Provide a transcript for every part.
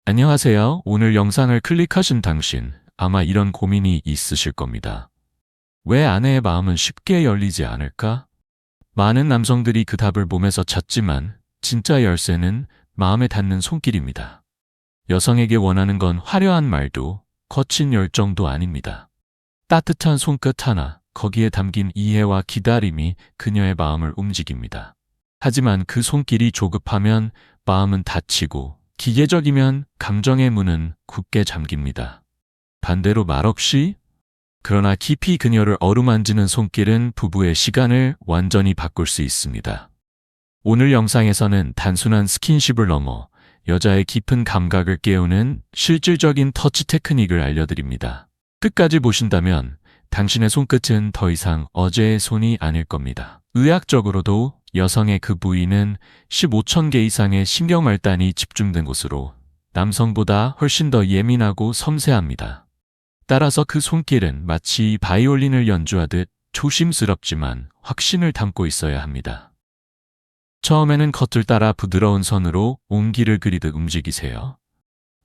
안녕하세요. 오늘 영상을 클릭하신 당신, 아마 이런 고민이 있으실 겁니다. 왜 아내의 마음은 쉽게 열리지 않을까? 많은 남성들이 그 답을 몸에서 찾지만 진짜 열쇠는 마음에 닿는 손길입니다. 여성에게 원하는 건 화려한 말도 거친 열정도 아닙니다. 따뜻한 손끝 하나, 거기에 담긴 이해와 기다림이 그녀의 마음을 움직입니다. 하지만 그 손길이 조급하면 마음은 닫히고 기계적이면 감정의 문은 굳게 잠깁니다. 반대로 말없이 그러나 깊이 그녀를 어루만지는 손길은 부부의 시간을 완전히 바꿀 수 있습니다. 오늘 영상에서는 단순한 스킨십을 넘어 여자의 깊은 감각을 깨우는 실질적인 터치 테크닉을 알려드립니다. 끝까지 보신다면 당신의 손끝은 더 이상 어제의 손이 아닐 겁니다. 의학적으로도 여성의 그 부위는 15,000개 이상의 신경말단이 집중된 곳으로 남성보다 훨씬 더 예민하고 섬세합니다. 따라서 그 손길은 마치 바이올린을 연주하듯 조심스럽지만 확신을 담고 있어야 합니다. 처음에는 겉을 따라 부드러운 선으로 온기를 그리듯 움직이세요.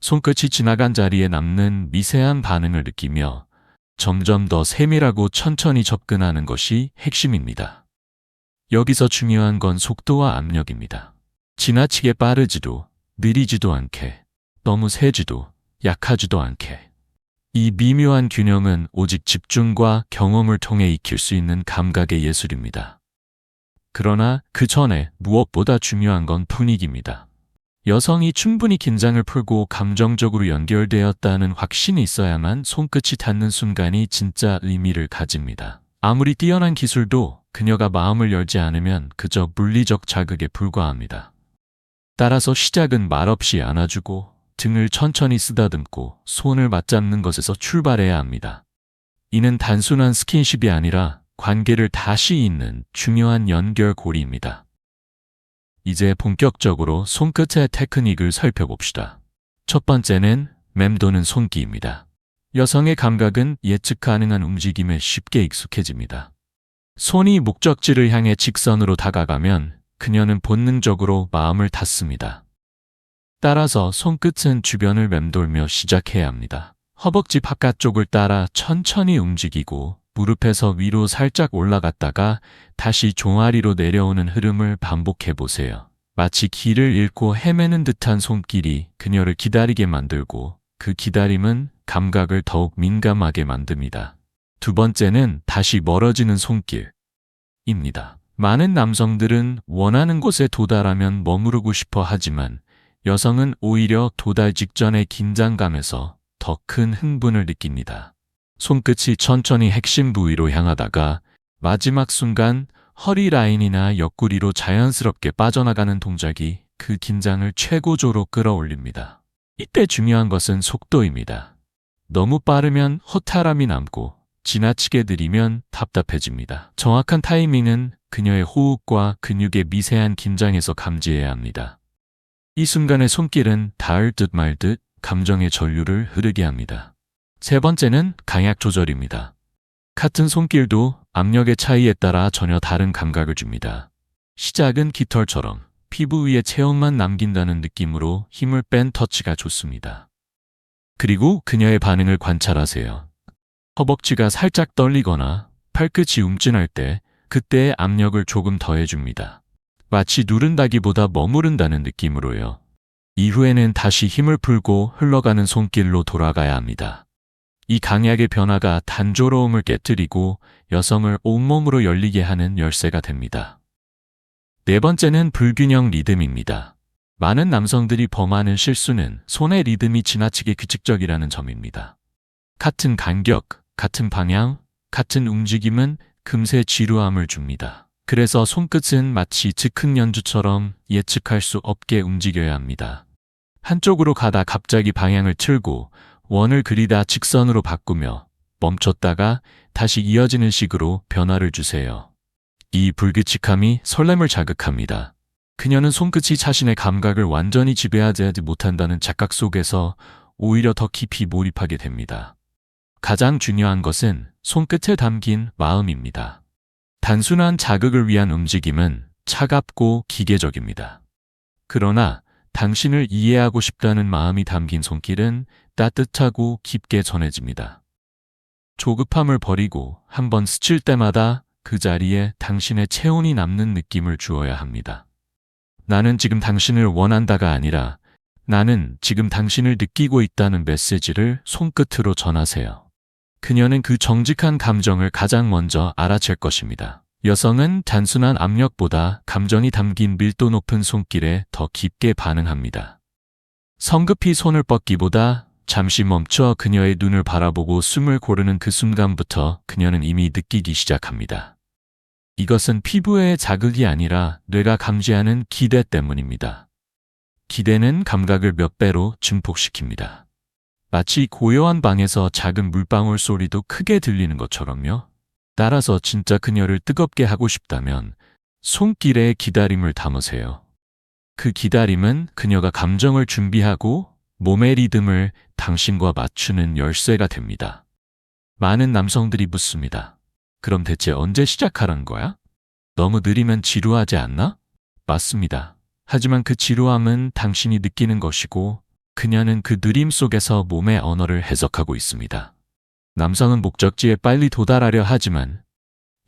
손끝이 지나간 자리에 남는 미세한 반응을 느끼며 점점 더 세밀하고 천천히 접근하는 것이 핵심입니다. 여기서 중요한 건 속도와 압력입니다. 지나치게 빠르지도 느리지도 않게, 너무 세지도 약하지도 않게. 이 미묘한 균형은 오직 집중과 경험을 통해 익힐 수 있는 감각의 예술입니다. 그러나 그 전에 무엇보다 중요한 건 분위기입니다. 여성이 충분히 긴장을 풀고 감정적으로 연결되었다는 확신이 있어야만 손끝이 닿는 순간이 진짜 의미를 가집니다. 아무리 뛰어난 기술도 그녀가 마음을 열지 않으면 그저 물리적 자극에 불과합니다. 따라서 시작은 말없이 안아주고 등을 천천히 쓰다듬고 손을 맞잡는 것에서 출발해야 합니다. 이는 단순한 스킨십이 아니라 관계를 다시 잇는 중요한 연결고리입니다. 이제 본격적으로 손끝의 테크닉을 살펴봅시다. 첫 번째는 맴도는 손기입니다. 여성의 감각은 예측 가능한 움직임에 쉽게 익숙해집니다. 손이 목적지를 향해 직선으로 다가가면 그녀는 본능적으로 마음을 닫습니다. 따라서 손끝은 주변을 맴돌며 시작해야 합니다. 허벅지 바깥쪽을 따라 천천히 움직이고 무릎에서 위로 살짝 올라갔다가 다시 종아리로 내려오는 흐름을 반복해보세요. 마치 길을 잃고 헤매는 듯한 손길이 그녀를 기다리게 만들고 그 기다림은 감각을 더욱 민감하게 만듭니다. 두 번째는 다시 멀어지는 손길입니다. 많은 남성들은 원하는 곳에 도달하면 머무르고 싶어 하지만 여성은 오히려 도달 직전의 긴장감에서 더 큰 흥분을 느낍니다. 손끝이 천천히 핵심 부위로 향하다가 마지막 순간 허리 라인이나 옆구리로 자연스럽게 빠져나가는 동작이 그 긴장을 최고조로 끌어올립니다. 이때 중요한 것은 속도입니다. 너무 빠르면 허탈함이 남고 지나치게 느리면 답답해집니다. 정확한 타이밍은 그녀의 호흡과 근육의 미세한 긴장에서 감지해야 합니다. 이 순간의 손길은 닿을 듯 말 듯 감정의 전류를 흐르게 합니다. 세 번째는 강약 조절입니다. 같은 손길도 압력의 차이에 따라 전혀 다른 감각을 줍니다. 시작은 깃털처럼 피부 위에 체온만 남긴다는 느낌으로 힘을 뺀 터치가 좋습니다. 그리고 그녀의 반응을 관찰하세요. 허벅지가 살짝 떨리거나 팔끝이 움찔할 때 그때의 압력을 조금 더해줍니다. 마치 누른다기보다 머무른다는 느낌으로요. 이후에는 다시 힘을 풀고 흘러가는 손길로 돌아가야 합니다. 이 강약의 변화가 단조로움을 깨뜨리고 여성을 온몸으로 열리게 하는 열쇠가 됩니다. 네 번째는 불균형 리듬입니다. 많은 남성들이 범하는 실수는 손의 리듬이 지나치게 규칙적이라는 점입니다. 같은 간격, 같은 방향, 같은 움직임은 금세 지루함을 줍니다. 그래서 손끝은 마치 즉흥 연주처럼 예측할 수 없게 움직여야 합니다. 한쪽으로 가다 갑자기 방향을 틀고 원을 그리다 직선으로 바꾸며 멈췄다가 다시 이어지는 식으로 변화를 주세요. 이 불규칙함이 설렘을 자극합니다. 그녀는 손끝이 자신의 감각을 완전히 지배하지 못한다는 착각 속에서 오히려 더 깊이 몰입하게 됩니다. 가장 중요한 것은 손끝에 담긴 마음입니다. 단순한 자극을 위한 움직임은 차갑고 기계적입니다. 그러나 당신을 이해하고 싶다는 마음이 담긴 손길은 따뜻하고 깊게 전해집니다. 조급함을 버리고 한번 스칠 때마다 그 자리에 당신의 체온이 남는 느낌을 주어야 합니다. 나는 지금 당신을 원한다가 아니라 나는 지금 당신을 느끼고 있다는 메시지를 손끝으로 전하세요. 그녀는 그 정직한 감정을 가장 먼저 알아챌 것입니다. 여성은 단순한 압력보다 감정이 담긴 밀도 높은 손길에 더 깊게 반응합니다. 성급히 손을 뻗기보다 잠시 멈춰 그녀의 눈을 바라보고 숨을 고르는 그 순간부터 그녀는 이미 느끼기 시작합니다. 이것은 피부의 자극이 아니라 뇌가 감지하는 기대 때문입니다. 기대는 감각을 몇 배로 증폭시킵니다. 마치 고요한 방에서 작은 물방울 소리도 크게 들리는 것처럼요. 따라서 진짜 그녀를 뜨겁게 하고 싶다면 손길에 기다림을 담으세요. 그 기다림은 그녀가 감정을 준비하고 몸의 리듬을 당신과 맞추는 열쇠가 됩니다. 많은 남성들이 묻습니다. 그럼 대체 언제 시작하라는 거야? 너무 느리면 지루하지 않나? 맞습니다. 하지만 그 지루함은 당신이 느끼는 것이고 그녀는 그 느림 속에서 몸의 언어를 해석하고 있습니다. 남성은 목적지에 빨리 도달하려 하지만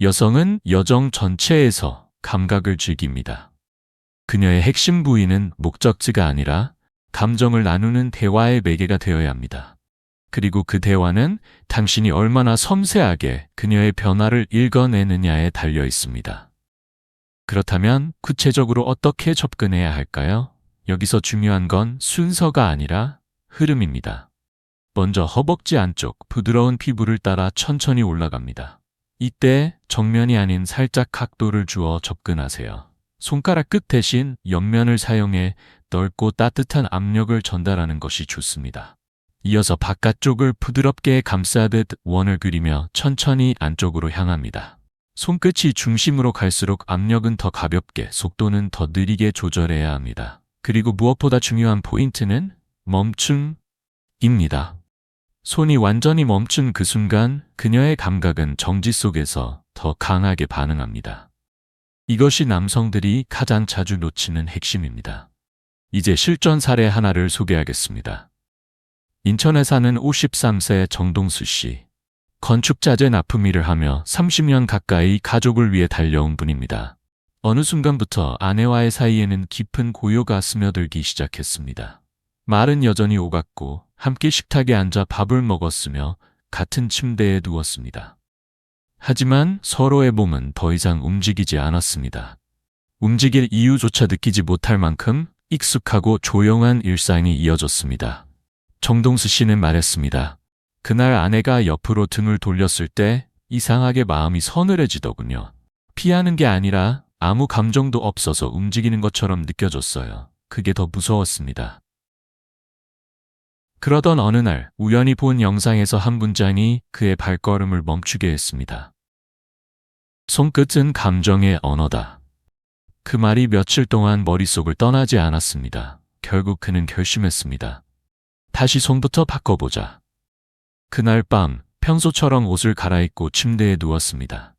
여성은 여정 전체에서 감각을 즐깁니다. 그녀의 핵심 부위는 목적지가 아니라 감정을 나누는 대화의 매개가 되어야 합니다. 그리고 그 대화는 당신이 얼마나 섬세하게 그녀의 변화를 읽어내느냐에 달려 있습니다. 그렇다면 구체적으로 어떻게 접근해야 할까요? 여기서 중요한 건 순서가 아니라 흐름입니다. 먼저 허벅지 안쪽 부드러운 피부를 따라 천천히 올라갑니다. 이때 정면이 아닌 살짝 각도를 주어 접근하세요. 손가락 끝 대신 옆면을 사용해 넓고 따뜻한 압력을 전달하는 것이 좋습니다. 이어서 바깥쪽을 부드럽게 감싸듯 원을 그리며 천천히 안쪽으로 향합니다. 손끝이 중심으로 갈수록 압력은 더 가볍게, 속도는 더 느리게 조절해야 합니다. 그리고 무엇보다 중요한 포인트는 멈춤입니다. 손이 완전히 멈춘 그 순간 그녀의 감각은 정지 속에서 더 강하게 반응합니다. 이것이 남성들이 가장 자주 놓치는 핵심입니다. 이제 실전 사례 하나를 소개하겠습니다. 인천에 사는 53세 정동수 씨. 건축자재 납품 일을 하며 30년 가까이 가족을 위해 달려온 분입니다. 어느 순간부터 아내와의 사이에는 깊은 고요가 스며들기 시작했습니다. 말은 여전히 오갔고 함께 식탁에 앉아 밥을 먹었으며 같은 침대에 누웠습니다. 하지만 서로의 몸은 더 이상 움직이지 않았습니다. 움직일 이유조차 느끼지 못할 만큼 익숙하고 조용한 일상이 이어졌습니다. 정동수 씨는 말했습니다. 그날 아내가 옆으로 등을 돌렸을 때 이상하게 마음이 서늘해지더군요. 피하는 게 아니라 아무 감정도 없어서 움직이는 것처럼 느껴졌어요. 그게 더 무서웠습니다. 그러던 어느 날 우연히 본 영상에서 한 문장이 그의 발걸음을 멈추게 했습니다. 손끝은 감정의 언어다. 그 말이 며칠 동안 머릿속을 떠나지 않았습니다. 결국 그는 결심했습니다. 다시 손부터 바꿔보자. 그날 밤 평소처럼 옷을 갈아입고 침대에 누웠습니다.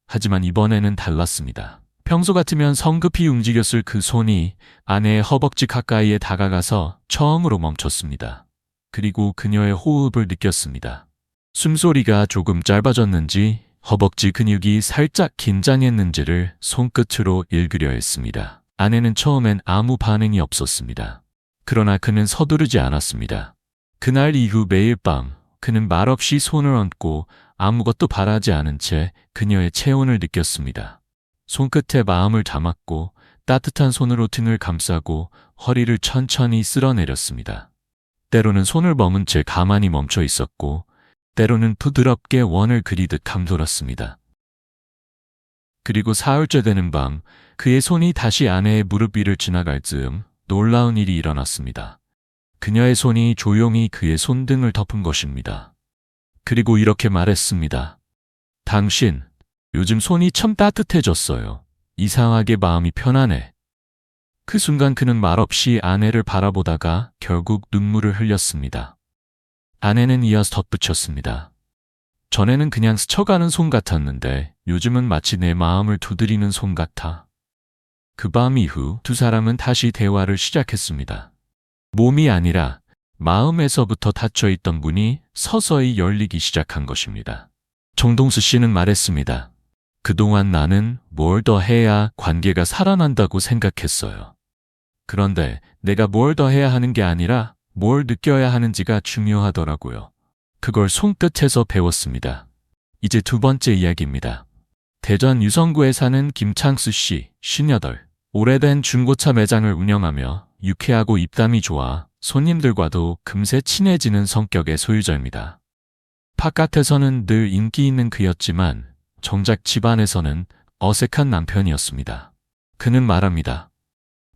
하지만 이번에는 달랐습니다. 평소 같으면 성급히 움직였을 그 손이 아내의 허벅지 가까이에 다가가서 처음으로 멈췄습니다. 그리고 그녀의 호흡을 느꼈습니다. 숨소리가 조금 짧아졌는지 허벅지 근육이 살짝 긴장했는지를 손끝으로 읽으려 했습니다. 아내는 처음엔 아무 반응이 없었습니다. 그러나 그는 서두르지 않았습니다. 그날 이후 매일 밤 그는 말없이 손을 얹고 아무것도 바라지 않은 채 그녀의 체온을 느꼈습니다. 손끝에 마음을 담았고 따뜻한 손으로 등을 감싸고 허리를 천천히 쓸어내렸습니다. 때로는 손을 머문 채 가만히 멈춰 있었고 때로는 부드럽게 원을 그리듯 감돌았습니다. 그리고 사흘째 되는 밤 그의 손이 다시 아내의 무릎 위를 지나갈 즈음 놀라운 일이 일어났습니다. 그녀의 손이 조용히 그의 손등을 덮은 것입니다. 그리고 이렇게 말했습니다. 당신, 요즘 손이 참 따뜻해졌어요. 이상하게 마음이 편하네. 그 순간 그는 말없이 아내를 바라보다가 결국 눈물을 흘렸습니다. 아내는 이어서 덧붙였습니다. 전에는 그냥 스쳐가는 손 같았는데 요즘은 마치 내 마음을 두드리는 손 같아. 그 밤 이후 두 사람은 다시 대화를 시작했습니다. 몸이 아니라 마음에서부터 닫혀있던 문이 서서히 열리기 시작한 것입니다. 정동수 씨는 말했습니다. 그동안 나는 뭘 더 해야 관계가 살아난다고 생각했어요. 그런데 내가 뭘 더 해야 하는 게 아니라 뭘 느껴야 하는지가 중요하더라고요. 그걸 손끝에서 배웠습니다. 이제 두 번째 이야기입니다. 대전 유성구에 사는 김창수 씨, 58. 오래된 중고차 매장을 운영하며 유쾌하고 입담이 좋아 손님들과도 금세 친해지는 성격의 소유자입니다. 바깥에서는 늘 인기 있는 그였지만 정작 집안에서는 어색한 남편이었습니다. 그는 말합니다.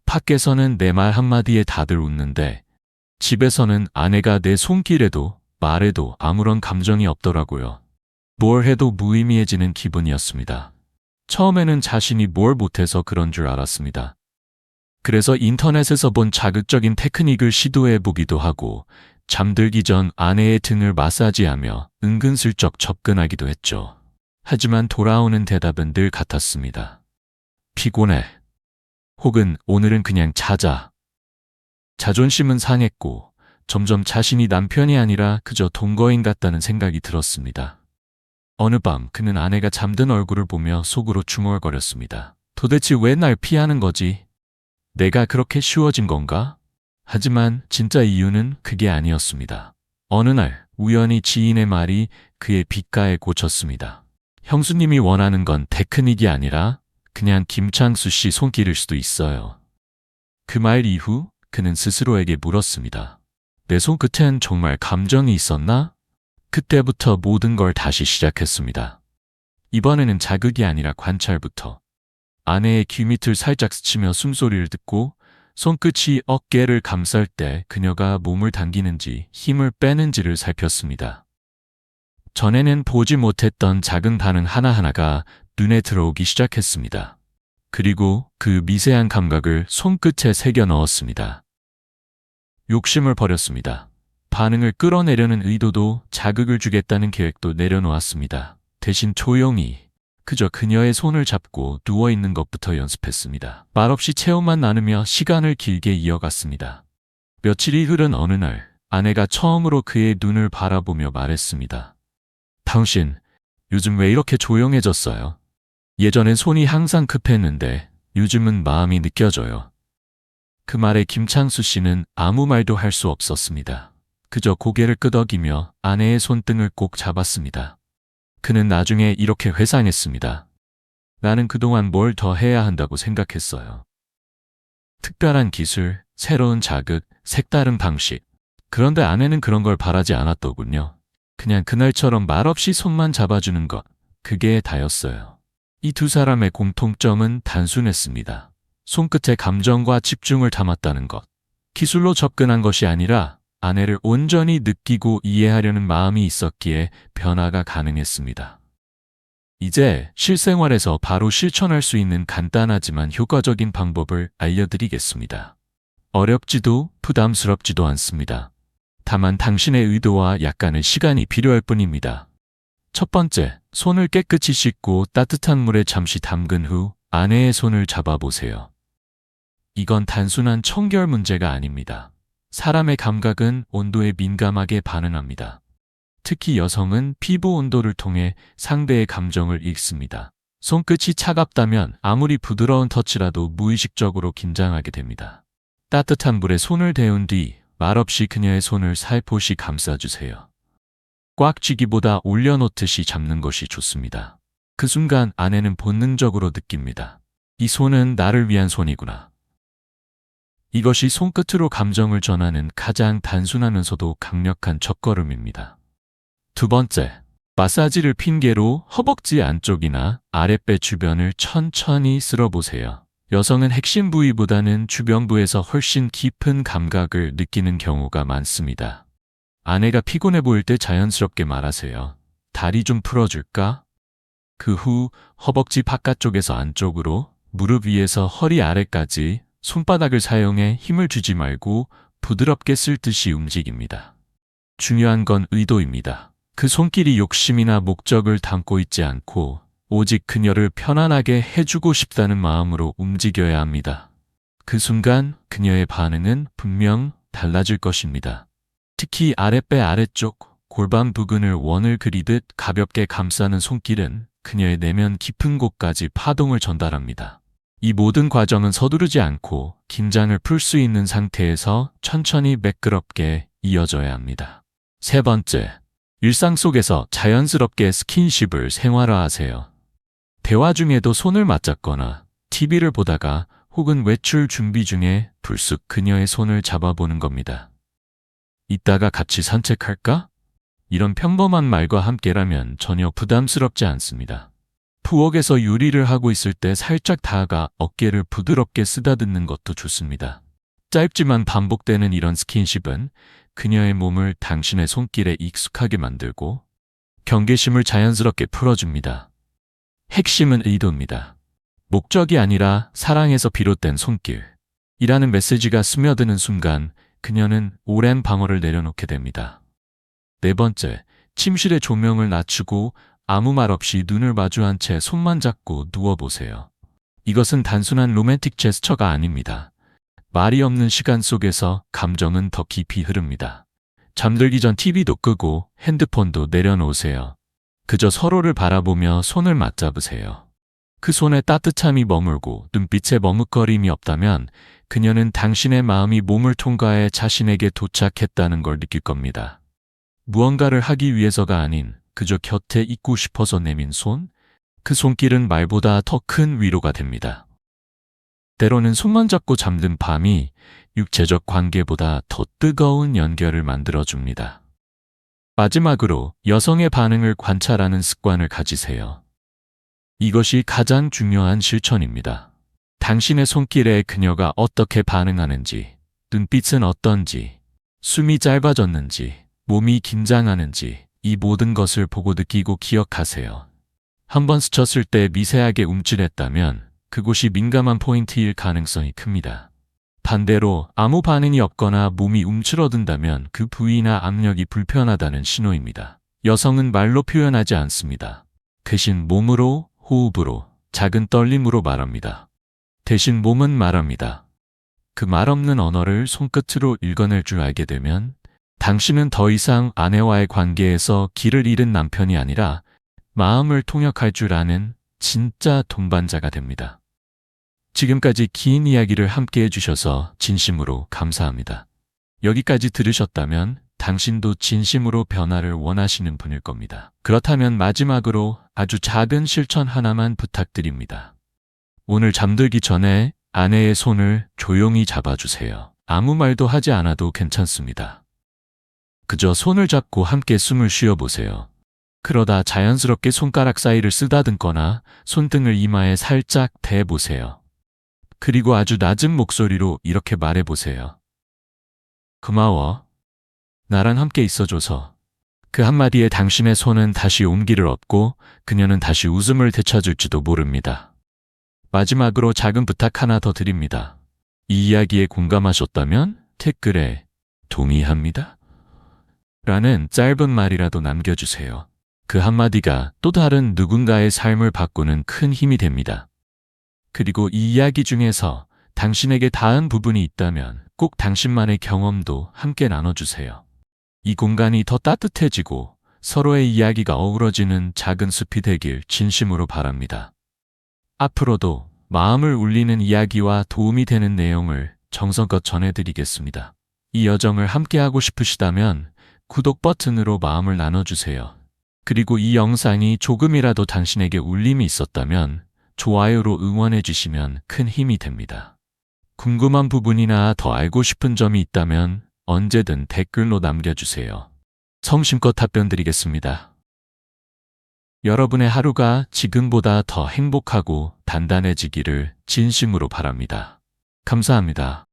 밖에서는 내 말 한마디에 다들 웃는데 집에서는 아내가 내 손길에도 말에도 아무런 감정이 없더라고요. 뭘 해도 무의미해지는 기분이었습니다. 처음에는 자신이 뭘 못해서 그런 줄 알았습니다. 그래서 인터넷에서 본 자극적인 테크닉을 시도해 보기도 하고 잠들기 전 아내의 등을 마사지하며 은근슬쩍 접근하기도 했죠. 하지만 돌아오는 대답은 늘 같았습니다. 피곤해. 혹은 오늘은 그냥 자자. 자존심은 상했고 점점 자신이 남편이 아니라 그저 동거인 같다는 생각이 들었습니다. 어느 밤 그는 아내가 잠든 얼굴을 보며 속으로 중얼거렸습니다. 도대체 왜 날 피하는 거지? 내가 그렇게 쉬워진 건가? 하지만 진짜 이유는 그게 아니었습니다. 어느 날 우연히 지인의 말이 그의 귓가에 꽂혔습니다. 형수님이 원하는 건 테크닉이 아니라 그냥 김창수 씨 손길일 수도 있어요. 그 말 이후 그는 스스로에게 물었습니다. 내 손끝엔 정말 감정이 있었나? 그때부터 모든 걸 다시 시작했습니다. 이번에는 자극이 아니라 관찰부터. 아내의 귀 밑을 살짝 스치며 숨소리를 듣고 손끝이 어깨를 감쌀 때 그녀가 몸을 당기는지 힘을 빼는지를 살폈습니다. 전에는 보지 못했던 작은 반응 하나하나가 눈에 들어오기 시작했습니다. 그리고 그 미세한 감각을 손끝에 새겨 넣었습니다. 욕심을 버렸습니다. 반응을 끌어내려는 의도도 자극을 주겠다는 계획도 내려놓았습니다. 대신 조용히 그저 그녀의 손을 잡고 누워있는 것부터 연습했습니다. 말없이 체온만 나누며 시간을 길게 이어갔습니다. 며칠이 흐른 어느 날 아내가 처음으로 그의 눈을 바라보며 말했습니다. 당신, 요즘 왜 이렇게 조용해졌어요? 예전엔 손이 항상 급했는데 요즘은 마음이 느껴져요. 그 말에 김창수 씨는 아무 말도 할 수 없었습니다. 그저 고개를 끄덕이며 아내의 손등을 꼭 잡았습니다. 그는 나중에 이렇게 회상했습니다. 나는 그동안 뭘 더 해야 한다고 생각했어요. 특별한 기술, 새로운 자극, 색다른 방식. 그런데 아내는 그런 걸 바라지 않았더군요. 그냥 그날처럼 말없이 손만 잡아주는 것, 그게 다였어요. 이 두 사람의 공통점은 단순했습니다. 손끝에 감정과 집중을 담았다는 것. 기술로 접근한 것이 아니라 아내를 온전히 느끼고 이해하려는 마음이 있었기에 변화가 가능했습니다. 이제 실생활에서 바로 실천할 수 있는 간단하지만 효과적인 방법을 알려드리겠습니다. 어렵지도 부담스럽지도 않습니다. 다만 당신의 의도와 약간의 시간이 필요할 뿐입니다. 첫 번째, 손을 깨끗이 씻고 따뜻한 물에 잠시 담근 후 아내의 손을 잡아보세요. 이건 단순한 청결 문제가 아닙니다. 사람의 감각은 온도에 민감하게 반응합니다. 특히 여성은 피부 온도를 통해 상대의 감정을 읽습니다. 손끝이 차갑다면 아무리 부드러운 터치라도 무의식적으로 긴장하게 됩니다. 따뜻한 물에 손을 데운 뒤 말없이 그녀의 손을 살포시 감싸주세요. 꽉 쥐기보다 올려놓듯이 잡는 것이 좋습니다. 그 순간 아내는 본능적으로 느낍니다. 이 손은 나를 위한 손이구나. 이것이 손끝으로 감정을 전하는 가장 단순하면서도 강력한 첫걸음입니다. 두 번째, 마사지를 핑계로 허벅지 안쪽이나 아랫배 주변을 천천히 쓸어보세요. 여성은 핵심 부위보다는 주변부에서 훨씬 깊은 감각을 느끼는 경우가 많습니다. 아내가 피곤해 보일 때 자연스럽게 말하세요. 다리 좀 풀어줄까? 그 후 허벅지 바깥쪽에서 안쪽으로, 무릎 위에서 허리 아래까지 손바닥을 사용해 힘을 주지 말고 부드럽게 쓸 듯이 움직입니다. 중요한 건 의도입니다. 그 손길이 욕심이나 목적을 담고 있지 않고 오직 그녀를 편안하게 해주고 싶다는 마음으로 움직여야 합니다. 그 순간 그녀의 반응은 분명 달라질 것입니다. 특히 아랫배 아래쪽 골반 부근을 원을 그리듯 가볍게 감싸는 손길은 그녀의 내면 깊은 곳까지 파동을 전달합니다. 이 모든 과정은 서두르지 않고 긴장을 풀 수 있는 상태에서 천천히 매끄럽게 이어져야 합니다. 세 번째, 일상 속에서 자연스럽게 스킨십을 생활화하세요. 대화 중에도 손을 맞잡거나 TV를 보다가 혹은 외출 준비 중에 불쑥 그녀의 손을 잡아보는 겁니다. 이따가 같이 산책할까? 이런 평범한 말과 함께라면 전혀 부담스럽지 않습니다. 부엌에서 요리를 하고 있을 때 살짝 다가가 어깨를 부드럽게 쓰다듬는 것도 좋습니다. 짧지만 반복되는 이런 스킨십은 그녀의 몸을 당신의 손길에 익숙하게 만들고 경계심을 자연스럽게 풀어줍니다. 핵심은 의도입니다. 목적이 아니라 사랑에서 비롯된 손길이라는 메시지가 스며드는 순간 그녀는 오랜 방어를 내려놓게 됩니다. 네 번째, 침실의 조명을 낮추고 아무 말 없이 눈을 마주한 채 손만 잡고 누워보세요. 이것은 단순한 로맨틱 제스처가 아닙니다. 말이 없는 시간 속에서 감정은 더 깊이 흐릅니다. 잠들기 전 TV도 끄고 핸드폰도 내려놓으세요. 그저 서로를 바라보며 손을 맞잡으세요. 그 손에 따뜻함이 머물고 눈빛에 머뭇거림이 없다면 그녀는 당신의 마음이 몸을 통과해 자신에게 도착했다는 걸 느낄 겁니다. 무언가를 하기 위해서가 아닌 그저 곁에 있고 싶어서 내민 손, 그 손길은 말보다 더 큰 위로가 됩니다. 때로는 손만 잡고 잠든 밤이 육체적 관계보다 더 뜨거운 연결을 만들어줍니다. 마지막으로 여성의 반응을 관찰하는 습관을 가지세요. 이것이 가장 중요한 실천입니다. 당신의 손길에 그녀가 어떻게 반응하는지, 눈빛은 어떤지, 숨이 짧아졌는지, 몸이 긴장하는지, 이 모든 것을 보고 느끼고 기억하세요. 한번 스쳤을 때 미세하게 움찔했다면 그곳이 민감한 포인트일 가능성이 큽니다. 반대로 아무 반응이 없거나 몸이 움츠러든다면 그 부위나 압력이 불편하다는 신호입니다. 여성은 말로 표현하지 않습니다. 대신 몸으로, 호흡으로, 작은 떨림으로 말합니다. 대신 몸은 말합니다. 그 말 없는 언어를 손끝으로 읽어낼 줄 알게 되면 당신은 더 이상 아내와의 관계에서 길을 잃은 남편이 아니라 마음을 통역할 줄 아는 진짜 동반자가 됩니다. 지금까지 긴 이야기를 함께 해주셔서 진심으로 감사합니다. 여기까지 들으셨다면 당신도 진심으로 변화를 원하시는 분일 겁니다. 그렇다면 마지막으로 아주 작은 실천 하나만 부탁드립니다. 오늘 잠들기 전에 아내의 손을 조용히 잡아주세요. 아무 말도 하지 않아도 괜찮습니다. 그저 손을 잡고 함께 숨을 쉬어보세요. 그러다 자연스럽게 손가락 사이를 쓰다듬거나 손등을 이마에 살짝 대보세요. 그리고 아주 낮은 목소리로 이렇게 말해보세요. 고마워. 나랑 함께 있어줘서. 그 한마디에 당신의 손은 다시 온기를 얻고 그녀는 다시 웃음을 되찾을지도 모릅니다. 마지막으로 작은 부탁 하나 더 드립니다. 이 이야기에 공감하셨다면 댓글에 동의합니다. 라는 짧은 말이라도 남겨주세요. 그 한마디가 또 다른 누군가의 삶을 바꾸는 큰 힘이 됩니다. 그리고 이 이야기 중에서 당신에게 닿은 부분이 있다면 꼭 당신만의 경험도 함께 나눠주세요. 이 공간이 더 따뜻해지고 서로의 이야기가 어우러지는 작은 숲이 되길 진심으로 바랍니다. 앞으로도 마음을 울리는 이야기와 도움이 되는 내용을 정성껏 전해드리겠습니다. 이 여정을 함께하고 싶으시다면 구독 버튼으로 마음을 나눠주세요. 그리고 이 영상이 조금이라도 당신에게 울림이 있었다면 좋아요로 응원해주시면 큰 힘이 됩니다. 궁금한 부분이나 더 알고 싶은 점이 있다면 언제든 댓글로 남겨주세요. 성심껏 답변드리겠습니다. 여러분의 하루가 지금보다 더 행복하고 단단해지기를 진심으로 바랍니다. 감사합니다.